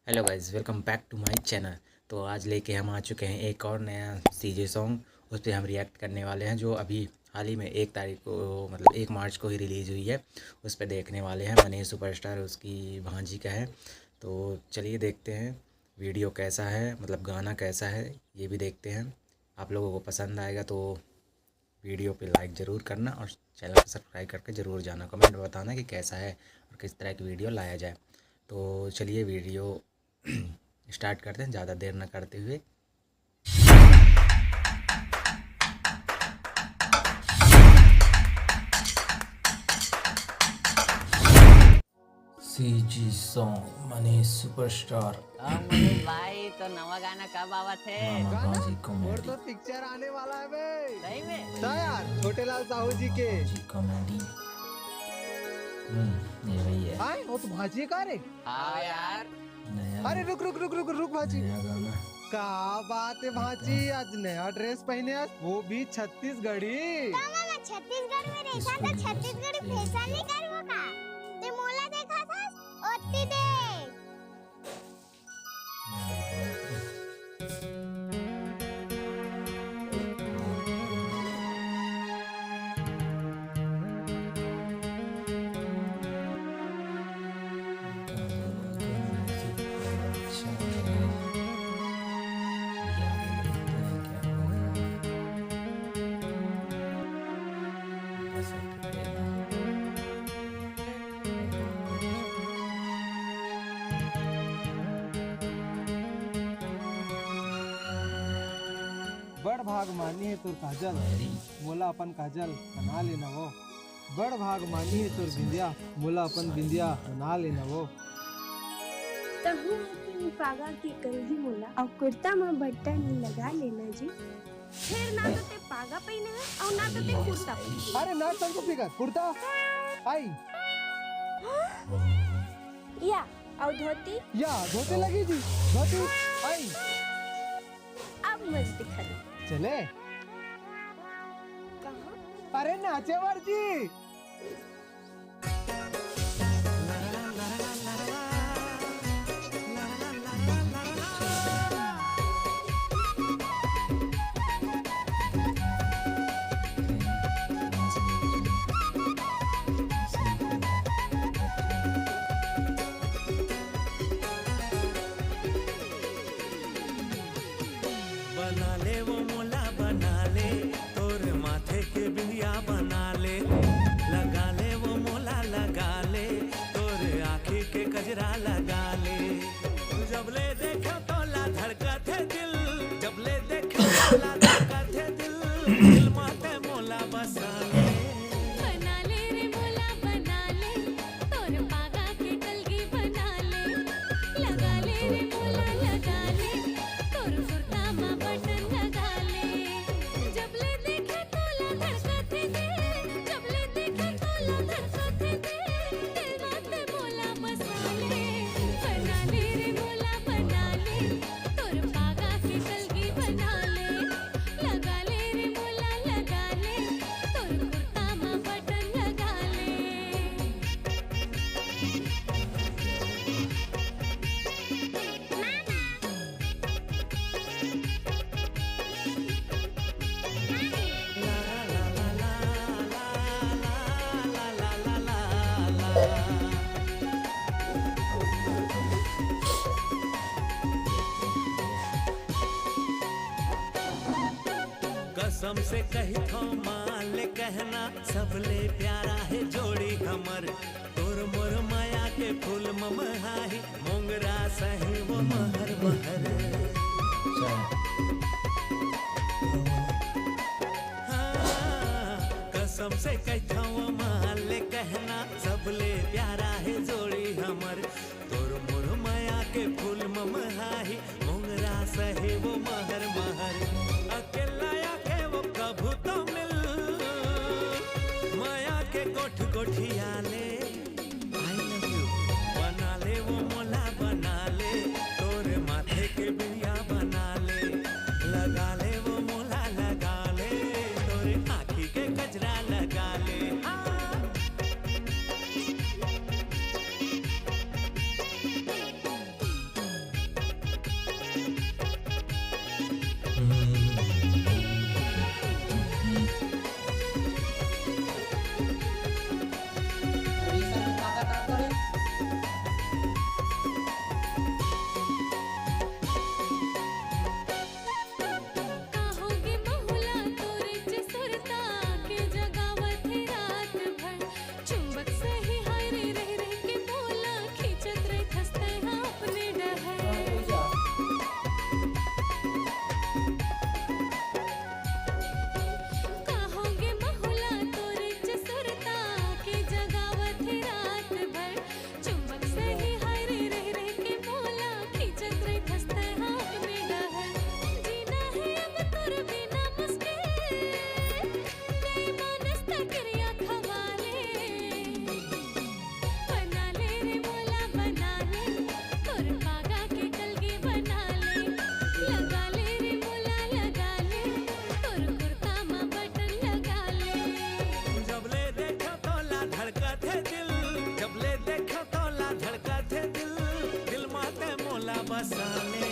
Hello guys, welcome back to my channel. तो आज लेके हम आ चुके हैं एक और नया सीजे सॉन्ग। उस पर हम रिएक्ट करने वाले हैं जो अभी हाल ही में 1 तारीख को मतलब 1 मार्च को ही रिलीज़ हुई है। उस पर देखने वाले हैं। मनीष सुपरस्टार उसकी भांजी का है। तो चलिए देखते हैं वीडियो कैसा है, मतलब गाना कैसा है ये भी देखते हैं। आप लोगों को पसंद आएगा तो वीडियो पे लाइक ज़रूर करना और चैनल को सब्सक्राइब करके ज़रूर जाना। कमेंट में बताना कि कैसा है और किस तरह की वीडियो लाया जाए। तो चलिए वीडियो स्टार्ट करते हैं ज़्यादा देर न करते हुए। CG song Manish superstar. Manish भाई तो नवा गाना कब आवत है? और तो पिक्चर आने वाला है बे। सही में? हाँ यार, छोटे लाल साहू जी के कॉमेडी। ये वही है। आए वो तो भाजी का रे। हाँ यार। अरे रुक रुक रुक रुक रुक भाजी। नया गाना। का बात है भाजी, आज नया ड्रेस पहने आज, वो भी छत्तीसगढ़ी। छत्तीसगढ़ में रहता था, छत्तीसगढ़ी फैशन नहीं करवो का ते मोला देखा था ओत्ती दे। बड़ भाग मानी है तोर काजल, मोला अपन काजल बना लेना वो। बड़ भाग मानी है तोर बिंदिया, मोला अपन बिंदिया बना लेना वो। तहु अपन पागा के कलगी मोला और कुर्ता में बटन लगा लेना जी। फिर ना तो ते पागा पहने है और ना तो ते कुर्ता पहने। अरे ना संग फिकर कुर्ता आई या और धोती या धोते लगी जी, धोती आई। अब मत दिखा दे। चले कहाँ? अरे नाचे वर जी। बना ले वो मोला बना ले, तोर माथे के बिंदिया बना ले, लगा ले वो मोला लगा ले, तोर आँखी के कजरा लगा ले। जब ले देखो तोला धड़कत है दिल, जब ले देखो तोला धड़कत है दिल, दिल माथे मोला बसा ले। बना ले रे मोला बना ले, तोर पागा के कलगी बना ले, लगा ले रे मोला लगा ले, तोर कुर्ता में बटन लगा ले। जब ले देखे तोला धड़कत है दिल, जब ले देखे तोला धड़कत है दिल, दिल माथे मोला बसा ले। बना ले रे मोला बना ले, तोर पागा के कलगी बना ले, लगा ले रे मोला लगा ले, तोर कुर्ता में बटन लगा ले। कसम से कही थो मान ले कहना, सबले प्यारा है जोड़ी हमर, तोर मोर माया के फूल ममहाही, मोंगरा सही वो महर महर। हाँ, कसम से कही थो मान ले कहना, सबले प्यारा है जोड़ी हमर, तोर मोर माया के फूल ममहाही, मोंगरा सही वो महर महर। अकेला आके वो कभू तो मिल, माया के कोठ कोठिया ले। I love you। बना ले वो मोला बना ले, तोरे माथे के बिंदिया बना ले, लगा ले वो मोला लगा ले, तोरे आँखी के कजरा लगा ले। बसा ले